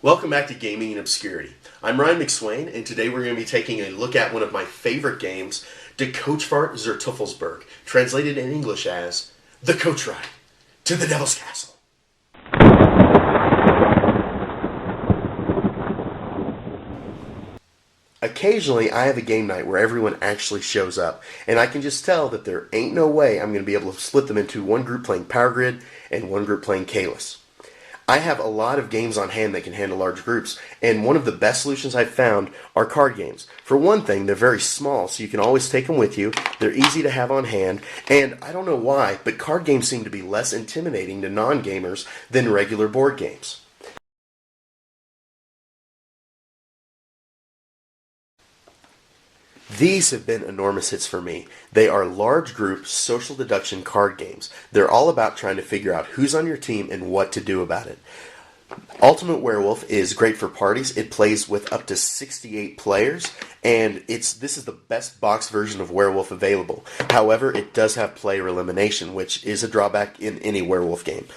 Welcome back to Gaming in Obscurity. I'm Ryan McSwain, and today we're going to be taking a look at one of my favorite games, Die Kutschfahrt zur Teufelsburg, translated in English as The Coach Ride to the Devil's Castle. Occasionally, I have a game night where everyone actually shows up, and I can just tell that there ain't no way I'm going to be able to split them into one group playing Power Grid and one group playing Kalis. I have a lot of games on hand that can handle large groups, and one of the best solutions I've found are card games. For one thing, they're very small, so you can always take them with you. They're easy to have on hand, and I don't know why, but card games seem to be less intimidating to non-gamers than regular board games. These have been enormous hits for me. They are large group social deduction card games. They're all about trying to figure out who's on your team and what to do about it. Ultimate Werewolf is great for parties. It plays with up to 68 players, and this is the best box version of Werewolf available. However, it does have player elimination, which is a drawback in any Werewolf game.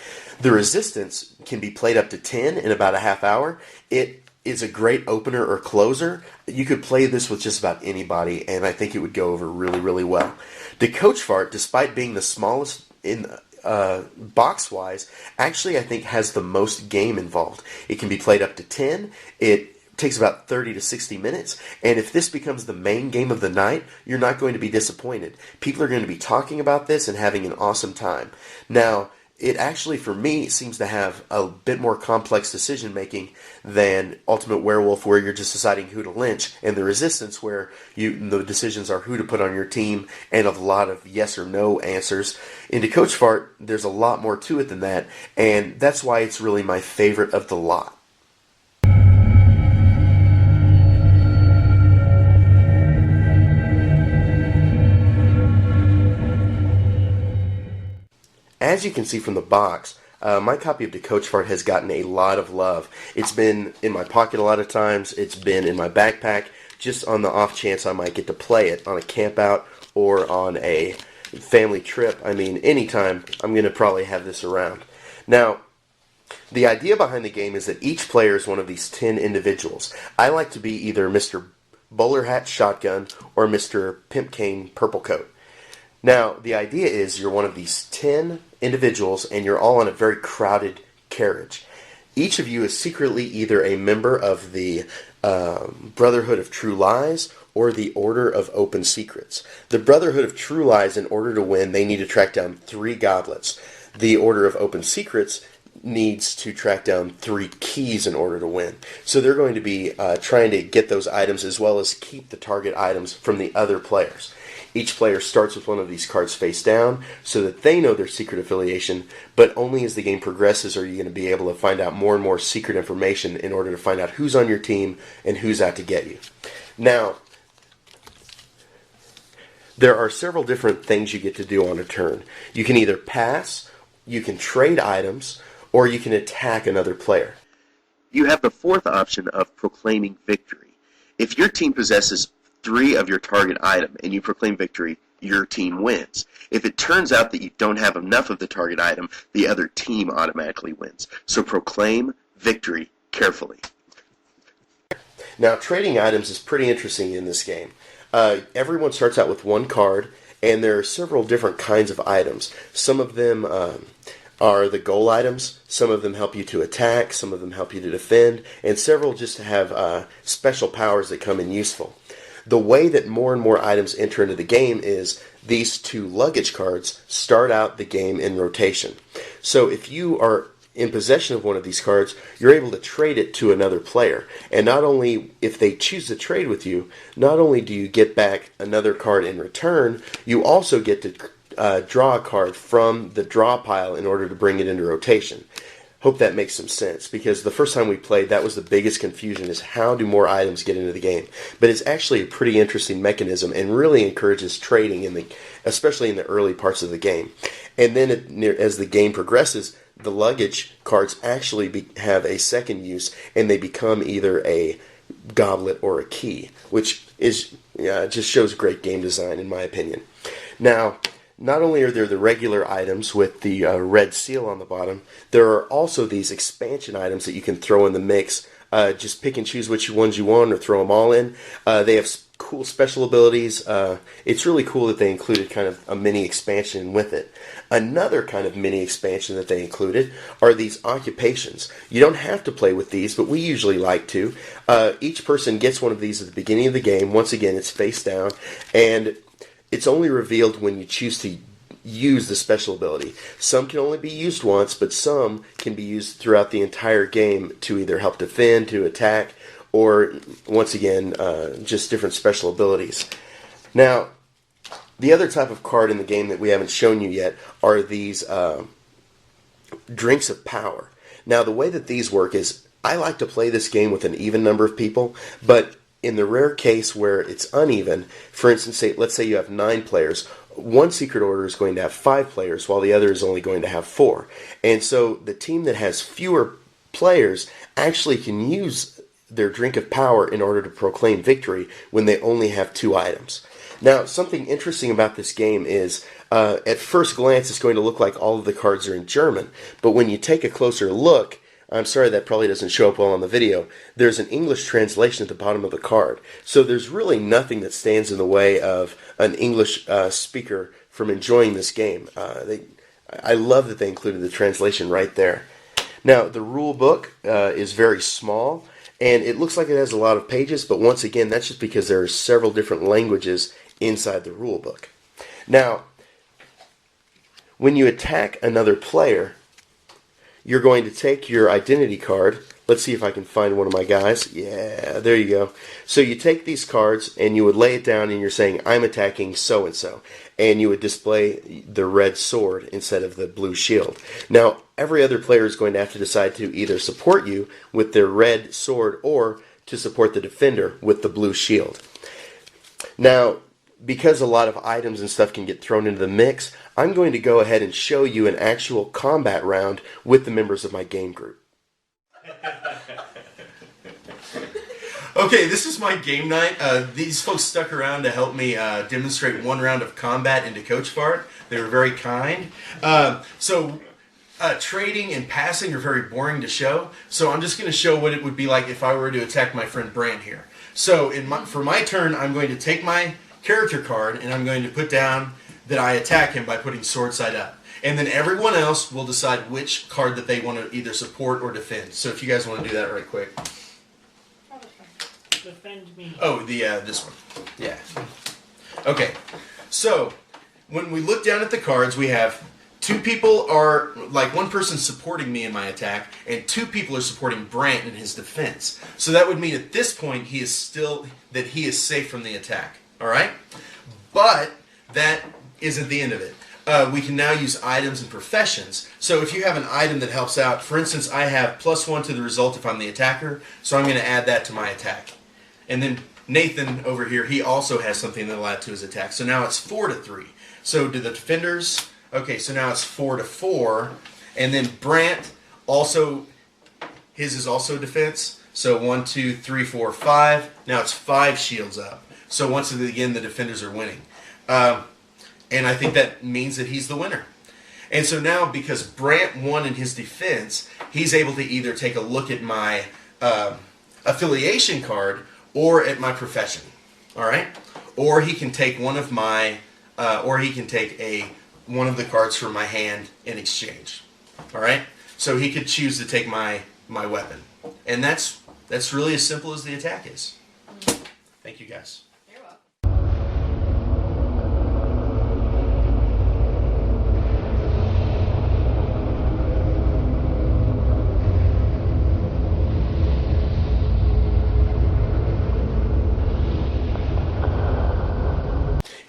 The Resistance can be played up to 10 in about a half hour. It is a great opener or closer. You could play this with just about anybody, and I think it would go over really, really well. Die Kutschfahrt, despite being the smallest in box-wise, actually I think has the most game involved. It can be played up to 10. It takes about 30 to 60 minutes, and if this becomes the main game of the night, you're not going to be disappointed. People are going to be talking about this and having an awesome time. Now, it actually, for me, seems to have a bit more complex decision-making than Ultimate Werewolf, where you're just deciding who to lynch, and the Resistance, where the decisions are who to put on your team and a lot of yes or no answers. In Die Kutschfahrt, there's a lot more to it than that, and that's why it's really my favorite of the lot. As you can see from the box, my copy of Die Kutschfahrt has gotten a lot of love. It's been in my pocket a lot of times. It's been in my backpack, just on the off chance I might get to play it on a camp out or on a family trip. I mean, anytime I'm going to probably have this around. Now, the idea behind the game is that each player is one of these 10 individuals. I like to be either Mr. Bowler Hat Shotgun or Mr. Pimp Cane Purple Coat. Now, the idea is you're one of these 10 individuals, and you're all on a very crowded carriage. Each of you is secretly either a member of the Brotherhood of True Lies or the Order of Open Secrets. The Brotherhood of True Lies, in order to win, they need to track down 3 goblets. The Order of Open Secrets needs to track down 3 keys in order to win. So they're going to be trying to get those items as well as keep the target items from the other players. Each player starts with one of these cards face down so that they know their secret affiliation, but only as the game progresses are you going to be able to find out more and more secret information in order to find out who's on your team and who's out to get you. Now, there are several different things you get to do on a turn. You can either pass, you can trade items, or you can attack another player. You have the fourth option of proclaiming victory. If your team possesses 3 of your target item and you proclaim victory, your team wins. If it turns out that you don't have enough of the target item, the other team automatically wins. So proclaim victory carefully. Now, trading items is pretty interesting in this game. Everyone starts out with one card, and there are several different kinds of items. Some of them are the goal items, some of them help you to attack, some of them help you to defend, and several just have special powers that come in useful. The way that more and more items enter into the game is these two luggage cards start out the game in rotation. So if you are in possession of one of these cards, you're able to trade it to another player. And not only, if they choose to trade with you, not only do you get back another card in return, you also get to draw a card from the draw pile in order to bring it into rotation. Hope that makes some sense, because the first time we played, that was the biggest confusion, is how do more items get into the game. But it's actually a pretty interesting mechanism and really encourages trading, especially in the early parts of the game. And then as the game progresses, the luggage cards actually have a second use, and they become either a goblet or a key, which is just shows great game design, in my opinion. Now, not only are there the regular items with the red seal on the bottom, there are also these expansion items that you can throw in the mix. Just pick and choose which ones you want or throw them all in. They have cool special abilities. It's really cool that they included kind of a mini expansion with it. Another kind of mini expansion that they included are these occupations. You don't have to play with these, but we usually like to. Each person gets one of these at the beginning of the game. Once again, it's face down, and it's only revealed when you choose to use the special ability. Some can only be used once, but some can be used throughout the entire game to either help defend, to attack, or, once again, just different special abilities. Now, the other type of card in the game that we haven't shown you yet are these drinks of power. Now, the way that these work is, I like to play this game with an even number of people, but in the rare case where it's uneven, for instance, let's say you have 9 players, one secret order is going to have 5 players, while the other is only going to have 4. And so the team that has fewer players actually can use their drink of power in order to proclaim victory when they only have 2 items. Now, something interesting about this game is, at first glance, it's going to look like all of the cards are in German, but when you take a closer look, I'm sorry that probably doesn't show up well on the video, there's an English translation at the bottom of the card. So there's really nothing that stands in the way of an English speaker from enjoying this game. I love that they included the translation right there. Now, the rule book is very small, and it looks like it has a lot of pages, but once again, that's just because there are several different languages inside the rule book. Now, when you attack another player, you're going to take your identity card. Let's see if I can find one of my guys. Yeah, there you go. So you take these cards and you would lay it down and you're saying, I'm attacking so-and-so. And you would display the red sword instead of the blue shield. Now, every other player is going to have to decide to either support you with their red sword or to support the defender with the blue shield. Now, because a lot of items and stuff can get thrown into the mix, I'm going to go ahead and show you an actual combat round with the members of my game group. Okay, this is my game night. These folks stuck around to help me demonstrate one round of combat into Kutschfahrt. They were very kind. Trading and passing are very boring to show, so I'm just going to show what it would be like if I were to attack my friend Brant here. So for my turn, I'm going to take my character card and I'm going to put down that I attack him by putting sword side up. And then everyone else will decide which card that they want to either support or defend. So if you guys want to do that right quick. Defend me. Oh, this one. Yeah. Okay. So when we look down at the cards, we have 2 people are, like, one person supporting me in my attack, and 2 people are supporting Brant in his defense. So that would mean at this point he is safe from the attack. All right? But that isn't the end of it. We can now use items and professions. So if you have an item that helps out, for instance, I have +1 to the result if I'm the attacker, so I'm going to add that to my attack. And then Nathan over here, he also has something that will add to his attack. So now it's 4-3. So do the defenders, okay, so now it's 4-4. And then Brant, also, his is also defense. So 1, 2, 3, 4, 5. Now it's 5 shields up. So once again, the defenders are winning. And I think that means that he's the winner. And so now, because Brant won in his defense, he's able to either take a look at my affiliation card or at my profession. All right? Or he can take one of my, one of the cards from my hand in exchange. All right? So he could choose to take my weapon. And that's really as simple as the attack is. Thank you, guys. You're welcome.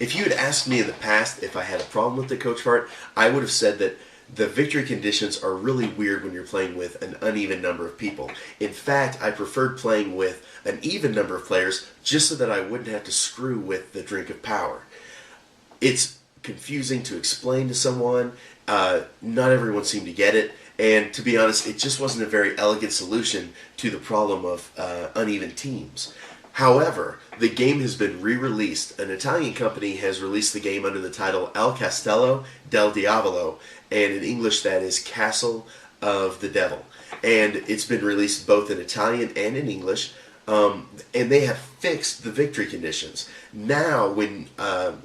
If you had asked me in the past if I had a problem with the Kutschfahrt, I would have said that the victory conditions are really weird when you're playing with an uneven number of people. In fact, I preferred playing with an even number of players just so that I wouldn't have to screw with the drink of power. It's confusing to explain to someone. Not everyone seemed to get it. And to be honest, it just wasn't a very elegant solution to the problem of uneven teams. However, the game has been re-released. An Italian company has released the game under the title El Castello del Diavolo, and in English that is Castle of the Devil. And it's been released both in Italian and in English, and they have fixed the victory conditions. Now, when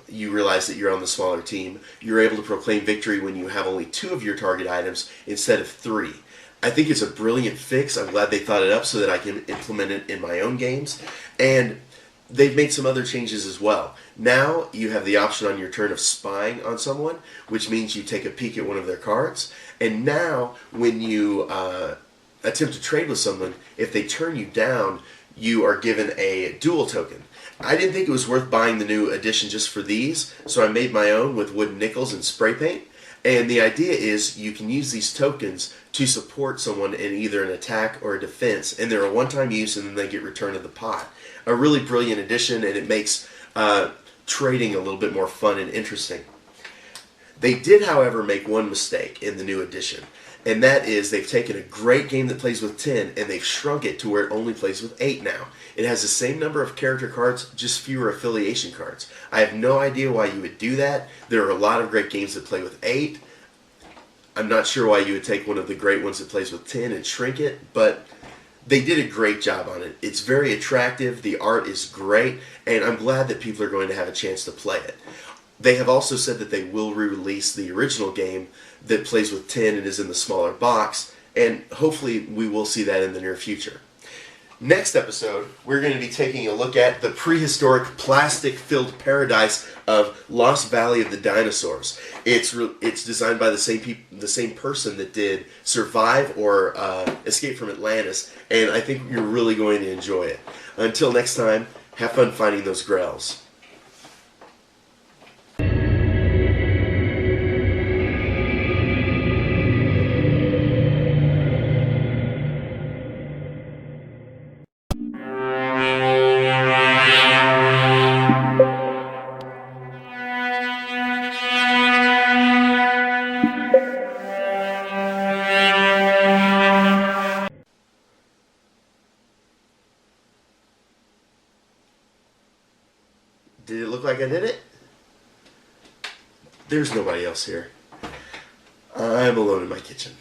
you realize that you're on the smaller team, you're able to proclaim victory when you have only 2 of your target items instead of 3. I think it's a brilliant fix. I'm glad they thought it up so that I can implement it in my own games. And they've made some other changes as well. Now you have the option on your turn of spying on someone, which means you take a peek at one of their cards. And now when you attempt to trade with someone, if they turn you down, you are given a duel token. I didn't think it was worth buying the new edition just for these, so I made my own with wooden nickels and spray paint. And the idea is you can use these tokens to support someone in either an attack or a defense, and they're a one-time use and then they get returned to the pot. A really brilliant addition, and it makes trading a little bit more fun and interesting. They did, however, make one mistake in the new edition, and that is they've taken a great game that plays with 10 and they've shrunk it to where it only plays with 8 now. It has the same number of character cards, just fewer affiliation cards. I have no idea why you would do that. There are a lot of great games that play with 8. I'm not sure why you would take one of the great ones that plays with 10 and shrink it, but they did a great job on it. It's very attractive, the art is great, and I'm glad that people are going to have a chance to play it. They have also said that they will re-release the original game that plays with 10 and is in the smaller box, and hopefully we will see that in the near future. Next episode, we're going to be taking a look at the prehistoric plastic-filled paradise of Lost Valley of the Dinosaurs. It's designed by the same person that did Survive or Escape from Atlantis, and I think you're really going to enjoy it. Until next time, have fun finding those grails. Did it look like I did it? There's nobody else here. I'm alone in my kitchen.